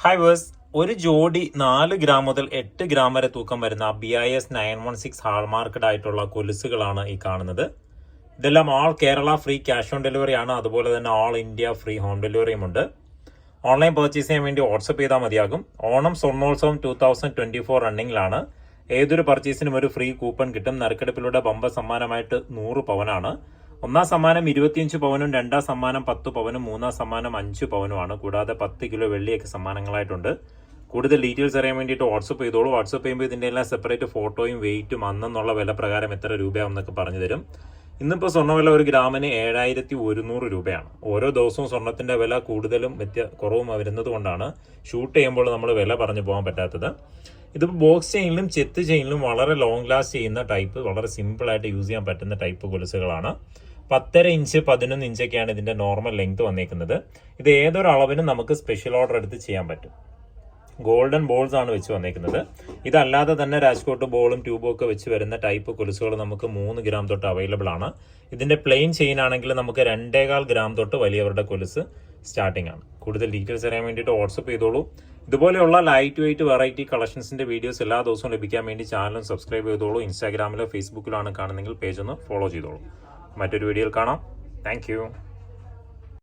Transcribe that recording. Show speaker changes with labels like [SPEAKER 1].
[SPEAKER 1] Hi verse, ഒരു ജോഡി 4 gram മുതൽ 8 ഗ്രാം വരെ തൂക്കം വരുന്ന BIS 916 ഹാൾമാർക്കഡ് ആയിട്ടുള്ള കൊലുസുകളാണ് ഈ കാണുന്നത്. ഇതെല്ലാം all Kerala free cash on delivery ആണ്. അതുപോലെ തന്നെ ഓൾ ഇന്ത്യ ഫ്രീ ഹോം ഡെലിവറിയും ഉണ്ട്. ഓൺലൈൻ പർച്ചേസ് ചെയ്യാൻ വേണ്ടി വാട്സപ്പ് ചെയ്താൽ മതിയാകും. ഓണം സ്വർണ്ണോത്സവം 2024 റണ്ണിങ്ങിലാണ്. ഏതൊരു പർച്ചേസിനും ഒരു ഫ്രീ കൂപ്പൺ കിട്ടും. നറുക്കെടുപ്പിലൂടെ ബമ്പർ സമ്മാനമായിട്ട് 100 പവനാണ്. ഒന്നാം സമ്മാനം 25 പവനും, രണ്ടാം സമ്മാനം 10 പവനും, മൂന്നാം സമ്മാനം 5 പവനുമാണ്. കൂടാതെ 10 കിലോ വെള്ളിയൊക്കെ സമ്മാനങ്ങളായിട്ടുണ്ട്. കൂടുതൽ ഡീറ്റെയിൽസ് അറിയാൻ വേണ്ടിയിട്ട് വാട്സപ്പ് ചെയ്തോളൂ. വാട്സപ്പ് ചെയ്യുമ്പോൾ ഇതിൻ്റെ എല്ലാം സെപ്പറേറ്റ് ഫോട്ടോയും വെയിറ്റും അന്നെന്നുള്ള വില പ്രകാരം എത്ര രൂപയാണെന്നൊക്കെ പറഞ്ഞു തരും. ഇന്നിപ്പോൾ സ്വർണ്ണവില ഒരു ഗ്രാമിന് 7100 രൂപയാണ്. ഓരോ ദിവസവും സ്വർണ്ണത്തിൻ്റെ വില കൂടുതലും കുറവും വരുന്നത് കൊണ്ടാണ് ഷൂട്ട് ചെയ്യുമ്പോൾ നമ്മൾ വില പറഞ്ഞു പോകാൻ പറ്റാത്തത്. ഇതിപ്പോൾ ബോക്സ് ചെയിനിലും ചെത്ത് ചെയിനിലും വളരെ ലോങ് ലാസ്റ്റ് ചെയ്യുന്ന ടൈപ്പ്, വളരെ സിമ്പിളായിട്ട് യൂസ് ചെയ്യാൻ പറ്റുന്ന ടൈപ്പ് കൊലുസുകളാണ്. 10.5 ഇഞ്ച് 11 ഇഞ്ചൊക്കെയാണ് ഇതിൻ്റെ നോർമൽ ലെങ്ത് വന്നേക്കുന്നത്. ഇത് ഏതൊരു അളവിനും നമുക്ക് സ്പെഷ്യൽ ഓർഡർ എടുത്ത് ചെയ്യാൻ പറ്റും. ഗോൾഡൻ ബോൾസ് ആണ് വെച്ച് വന്നേക്കുന്നത്. ഇതല്ലാതെ തന്നെ രാജ്കോട്ട് ബോളും ട്യൂബും ഒക്കെ വെച്ച് വരുന്ന ടൈപ്പ് കൊലുസുകൾ നമുക്ക് 3 ഗ്രാം തൊട്ട് അവൈലബിൾ ആണ്. ഇതിന്റെ പ്ലെയിൻ ചെയിൻ ആണെങ്കിൽ നമുക്ക് 2.25 ഗ്രാം തൊട്ട് വലിയവരുടെ കൊലുസ് സ്റ്റാർട്ടിംഗ് ആണ്. കൂടുതൽ ഡീറ്റെയിൽസ് അറിയാൻ വേണ്ടിയിട്ട് വാട്സപ്പ് ചെയ്തോളൂ. ഇതുപോലെയുള്ള ലൈറ്റ് വെയിറ്റ് വെറൈറ്റി കളക്ഷൻസിന്റെ വീഡിയോസ് എല്ലാ ദിവസവും ലഭിക്കാൻ വേണ്ടി ചാനലും സബ്സ്ക്രൈബ് ചെയ്തോളൂ. ഇൻസ്റ്റാഗ്രാമിലോ ഫേസ്ബുക്കിലോ ആണ് കാണുന്നെങ്കിൽ പേജ് ഒന്ന് ഫോളോ ചെയ്തോളൂ. മറ്റൊരു വീഡിയോയിൽ കാണാം. താങ്ക്